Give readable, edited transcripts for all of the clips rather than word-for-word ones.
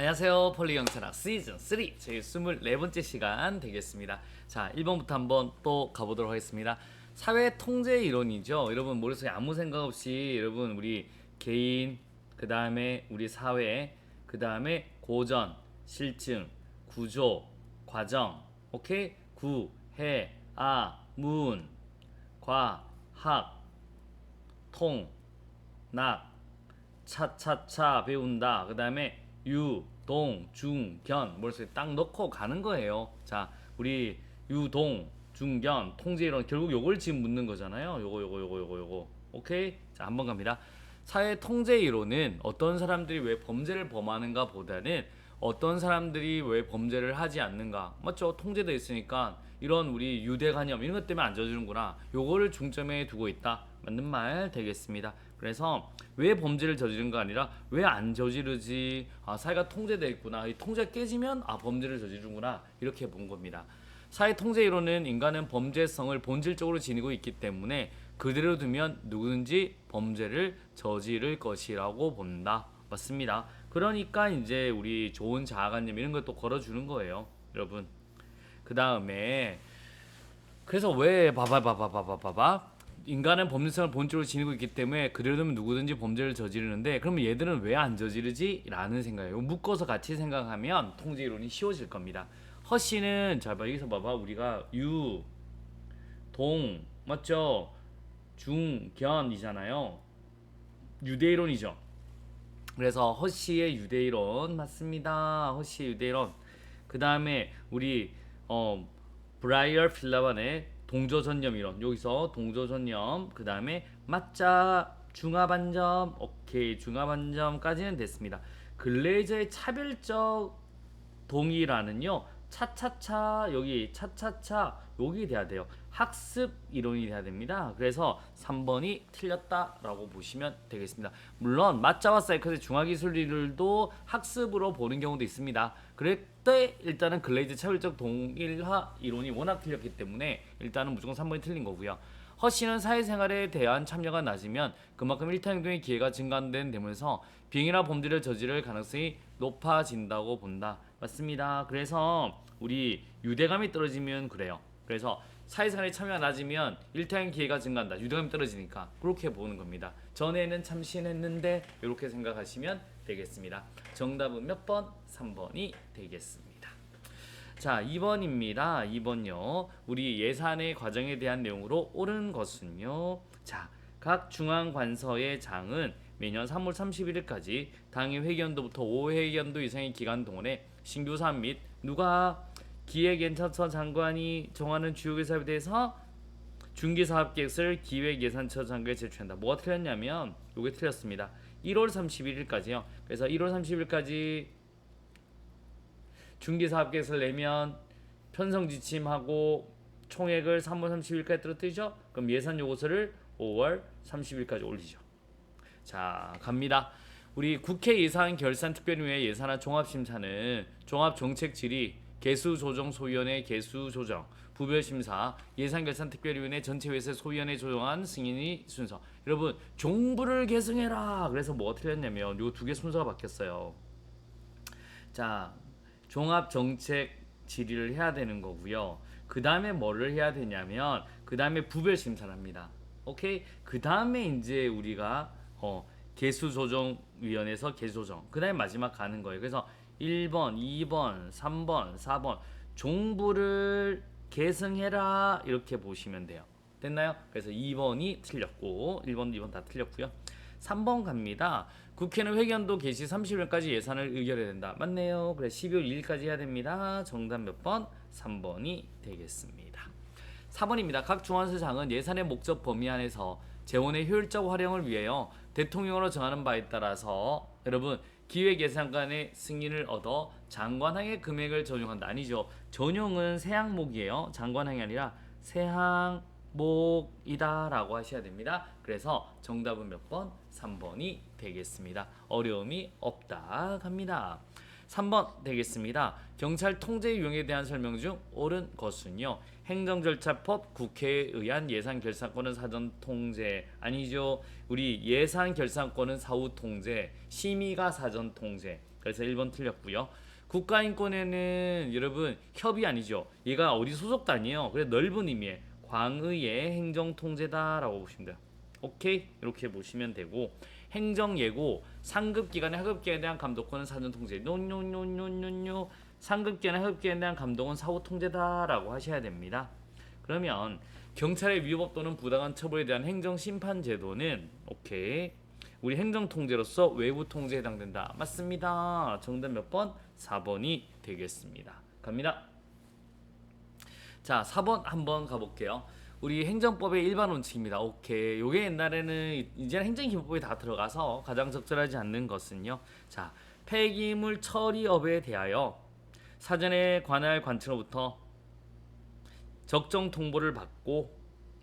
안녕하세요. 폴리경찰학 시즌 3 제 24번째 시간 되겠습니다. 자, 1번부터 한번 또 가보도록 하겠습니다. 사회 통제 이론이죠. 여러분 머릿속에 아무 생각 없이 여러분 우리 개인, 그 다음에 우리 사회, 그 다음에 고전, 실증, 구조, 과정, 오케이? 구, 해, 아, 문, 과, 학, 통, 낙, 차차차 배운다. 그 다음에 유, 동, 중, 견 머릿속에 딱 넣고 가는 거예요. 자, 우리 유, 동, 중, 견 통제 이론 결국 요걸 지금 묻는 거잖아요. 요거. 오케이? 자, 한번 갑니다. 사회 통제 이론은 어떤 사람들이 왜 범죄를 범하는가 보다는 어떤 사람들이 왜 범죄를 하지 않는가, 맞죠? 통제돼 있으니까 이런 우리 유대관념 이런 것 때문에 안 저지르는구나, 요거를 중점에 두고 있다. 맞는 말 되겠습니다. 그래서 왜 범죄를 저지른가 아니라 왜 안 저지르지, 사회가 통제돼 있구나, 이 통제가 깨지면 범죄를 저지르는구나, 이렇게 본 겁니다. 사회 통제 이론은 인간은 범죄성을 본질적으로 지니고 있기 때문에 그대로 두면 누구든지 범죄를 저지를 것이라고 본다. 맞습니다. 그러니까 이제 우리 좋은 자아관념 이런 것도 걸어주는 거예요, 여러분. 그 다음에 그래서 왜 봐봐 인간은 범죄성을 본질로 지니고 있기 때문에 그대로 두면 누구든지 범죄를 저지르는데, 그러면 얘들은 왜 안 저지르지? 라는 생각이에요. 묶어서 같이 생각하면 통제 이론이 쉬워질 겁니다. 허씨는 자, 여기서 봐봐. 우리가 유, 동, 맞죠? 중, 견이잖아요. 유대이론이죠. 그래서 허씨의 유대이론 맞습니다. 허씨의 유대이론. 그 다음에 우리 브라이어 필라반의 동조전념 이론. 여기서 동조전념. 그 다음에 맞자 중화반점. 오케이, 중화반점까지는 됐습니다. 글레이저의 차별적 동의라는요, 차차차 여기 차차차 여기 돼야 돼요. 학습 이론이 돼야 됩니다. 그래서 3번이 틀렸다라고 보시면 되겠습니다. 물론 맞자와 사이컷의 중화기술들도 학습으로 보는 경우도 있습니다. 그럴 때 일단은 글레이즈 차별적 동일화 이론이 워낙 틀렸기 때문에 일단은 무조건 3번이 틀린 거고요. 허씨는 사회생활에 대한 참여가 낮으면 그만큼 일타 행동의 기회가 증가되면서 비행이나 범죄를 저지를 가능성이 높아진다고 본다. 맞습니다. 그래서 우리 유대감이 떨어지면 그래요. 그래서 사회생활에 참여가 낮으면 일타행 기회가 증가한다. 유대감이 떨어지니까 그렇게 보는 겁니다. 전에는 참신했는데 이렇게 생각하시면 되겠습니다. 정답은 몇 번? 3번이 되겠습니다. 자, 2번입니다. 2번요. 우리 예산의 과정에 대한 내용으로 옳은 것은요. 자, 각 중앙관서의 장은 매년 3월 31일까지 당일 회견도부터 5회견도 이상의 기간 동안에 신규 사업 및 누가 기획예산처 장관이 정하는 주요 사업에 대해서 중기사업 계획서를 기획예산처 장관에 제출한다. 뭐가 틀렸냐면 요게 틀렸습니다. 1월 31일까지요. 그래서 1월 30일까지 중기사업 계획서를 내면 편성 지침하고 총액을 3월 30일까지 떨어뜨리죠. 그럼 예산 요구서를 5월 30일까지 올리죠. 자, 갑니다. 우리 국회 예산 결산 특별위원회 예산안 종합심사는 종합정책질의 개수조정소위원회 개수조정 부별심사 예산결산특별위원회 전체회사 소위원회 조정안 승인이 순서. 여러분 종부를 계승해라. 그래서 뭐가 틀렸냐면 요 두 개 순서가 바뀌었어요. 자, 종합정책 질의를 해야 되는 거고요. 그 다음에 뭐를 해야 되냐면 그 다음에 부별심사를 합니다. 오케이? 그 다음에 이제 우리가 개수조정위원회에서 개수조정, 그 다음에 마지막 가는 거예요. 그래서 1번, 2번, 3번, 4번 종부를 계승해라 이렇게 보시면 돼요. 됐나요? 그래서 2번이 틀렸고 1번, 2번 다 틀렸고요. 3번 갑니다. 국회는 회견도 개시 30일까지 예산을 의결해야 된다. 맞네요. 그래 12월 2일까지 해야 됩니다. 정답 몇 번? 3번이 되겠습니다. 4번입니다. 각 중앙서장은 예산의 목적 범위 안에서 재원의 효율적 활용을 위하여 대통령으로 정하는 바에 따라서 여러분 기획예산관의 승인을 얻어 장관항의 금액을 전용한다. 아니죠. 전용은 세 항목이에요. 장관항이 아니라 세 항목이다 라고 하셔야 됩니다. 그래서 정답은 몇 번? 3번이 되겠습니다. 어려움이 없다 갑니다. 3번 되겠습니다. 경찰 통제 유형에 대한 설명 중 옳은 것은요. 행정절차법 국회에 의한 예산 결산권은 사전 통제 아니죠. 우리 예산 결산권은 사후 통제, 심의가 사전 통제. 그래서 1번 틀렸고요. 국가인권에는 여러분 협의 아니죠. 얘가 어디 소속도 아니에요. 그래 넓은 의미의 광의의 행정통제다라고 보시면 돼요. 오케이? 이렇게 보시면 되고 행정예고 상급기관의 하급기관에 대한 감독권은 사전 통제. 노노노노노노 상급기관의 하급기관에 대한 감독은 사후 통제다라고 하셔야 됩니다. 그러면 경찰의 위법 또는 부당한 처벌에 대한 행정심판 제도는 오케이 우리 행정통제로서 외부 통제에 해당된다. 맞습니다. 정답 몇 번? 4번이 되겠습니다. 갑니다. 자 4번 한번 가볼게요. 우리 행정법의 일반 원칙입니다. 오케이. 요게 옛날에는 이제는 행정기본법에 다 들어가서 가장 적절하지 않는 것은요. 자, 폐기물 처리업에 대하여 사전에 관할 관청으로부터 적정 통보를 받고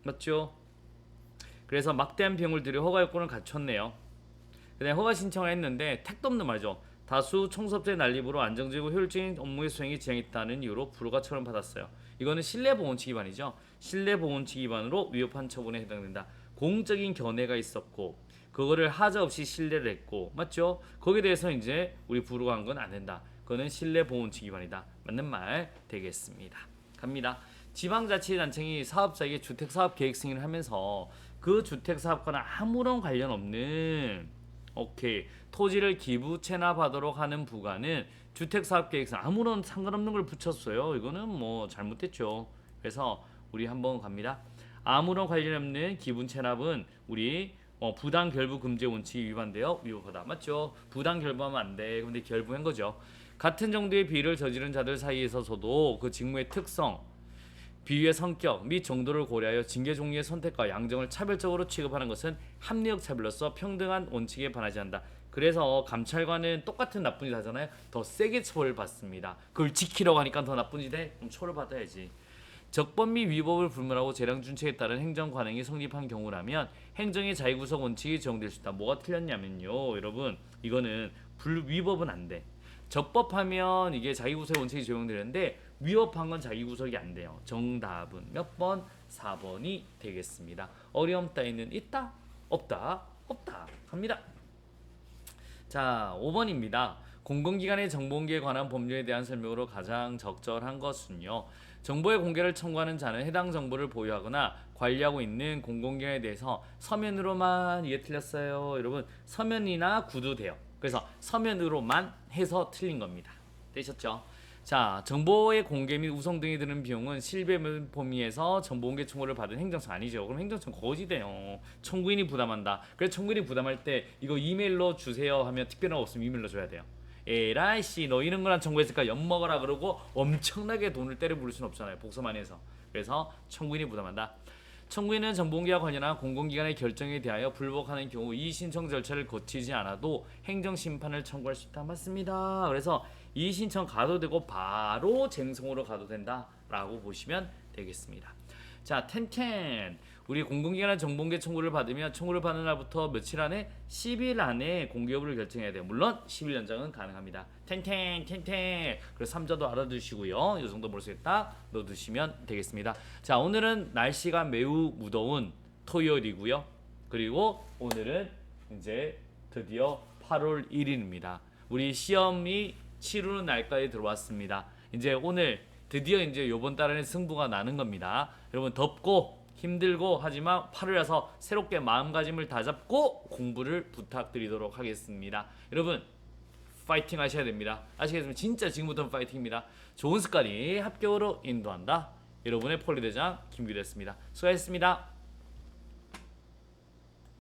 맞죠? 그래서 막대한 비용을 들여 허가 요건을 갖췄네요. 그다음에 허가 신청을 했는데 택도 없는 말이죠. 다수 청소업자의 난립으로 안정적이고 효율적인 업무의 수행이 지향했다는 이유로 불허가 처분받았어요. 이거는 실내보온칙 위반이죠. 실내보온칙 위반으로 위법한 처분에 해당된다. 공적인 견해가 있었고 그거를 하자 없이 실내를 했고 맞죠? 거기에 대해서 이제 우리 불허가 한 건 안 된다. 그거는 실내보온칙 위반이다. 맞는 말 되겠습니다. 갑니다. 지방자치단체이 사업자에게 주택사업 계획 승인을 하면서 그 주택사업과는 아무런 관련 없는 오케이 토지를 기부 체납하도록 하는 부가는 주택사업계획서 아무런 상관없는 걸 붙였어요. 이거는 뭐 잘못됐죠. 그래서 우리 한번 갑니다. 아무런 관련 없는 기분 체납은 우리 부당 결부 금지 원칙이 위반되어 위법하다. 맞죠? 부당 결부하면 안 돼. 근데 결부한 거죠. 같은 정도의 비위를 저지른 자들 사이에서도 그 직무의 특성, 비위의 성격 및 정도를 고려하여 징계 종류의 선택과 양정을 차별적으로 취급하는 것은 합리적 차별로서 평등한 원칙에 반하지 않는다. 그래서 감찰관은 똑같은 나쁜 짓 하잖아요. 더 세게 처벌을 받습니다. 그걸 지키려고 하니까 더 나쁜 짓 해? 그럼 처벌 받아야지. 적법 및 위법을 불문하고 재량 준칙에 따른 행정 관행이 성립한 경우라면 행정의 자유구석 원칙이 적용될 수 있다. 뭐가 틀렸냐면요. 여러분 이거는 위법은 안 돼. 적법하면 이게 자기구석 원칙이 적용되는데 위법한 건 자기구석이 안 돼요. 정답은 몇 번? 4번이 되겠습니다. 어려움 따위는 있다? 없다? 없다. 갑니다. 자 5번입니다. 공공기관의 정보공개에 관한 법률에 대한 설명으로 가장 적절한 것은요. 정보의 공개를 청구하는 자는 해당 정보를 보유하거나 관리하고 있는 공공기관에 대해서 서면으로만 이게 틀렸어요. 여러분 서면이나 구도 돼요. 그래서 서면으로만 해서 틀린 겁니다. 되셨죠? 자, 정보의 공개 및 우성 등이 드는 비용은 실배 범위에서 정보공개 청구를 받은 행정청 아니죠. 그럼 행정청 거지돼요. 청구인이 부담한다. 그래서 청구인이 부담할 때 이거 이메일로 주세요 하면 특별한 거 없으면 이메일로 줘야 돼요. 에라이 씨 너 이런 거랑 청구했을까 엿먹어라 그러고 엄청나게 돈을 때려 부를 수는 없잖아요. 복서만 해서. 그래서 청구인이 부담한다. 청구인은 정보공개와 관련한 공공기관의 결정에 대하여 불복하는 경우 이의신청 절차를 거치지 않아도 행정심판을 청구할 수 있다. 맞습니다. 그래서 이의신청 가도 되고 바로 쟁송으로 가도 된다라고 보시면 되겠습니다. 자, 텐텐 우리 공공기관의 정보공개 청구를 받으면 청구를 받는 날부터 며칠 안에 10일 안에 공개 여부를 결정해야 돼요. 물론 10일 연장은 가능합니다. 텐텐 그래서 3자도 알아두시고요. 이 정도 볼 수 있다 넣어두시면 되겠습니다. 자 오늘은 날씨가 매우 무더운 토요일이고요. 그리고 오늘은 이제 드디어 8월 1일입니다. 우리 시험이 치르는 날까지 들어왔습니다. 이제 오늘 드디어 이제 요번 달에는 승부가 나는 겁니다. 여러분 덥고 힘들고 하지만 8월이라서 새롭게 마음가짐을 다잡고 공부를 부탁드리도록 하겠습니다. 여러분 파이팅 하셔야 됩니다. 아시겠습니까? 진짜 지금부터는 파이팅입니다. 좋은 습관이 합격으로 인도한다. 여러분의 폴리대장 김규대였습니다. 수고하셨습니다.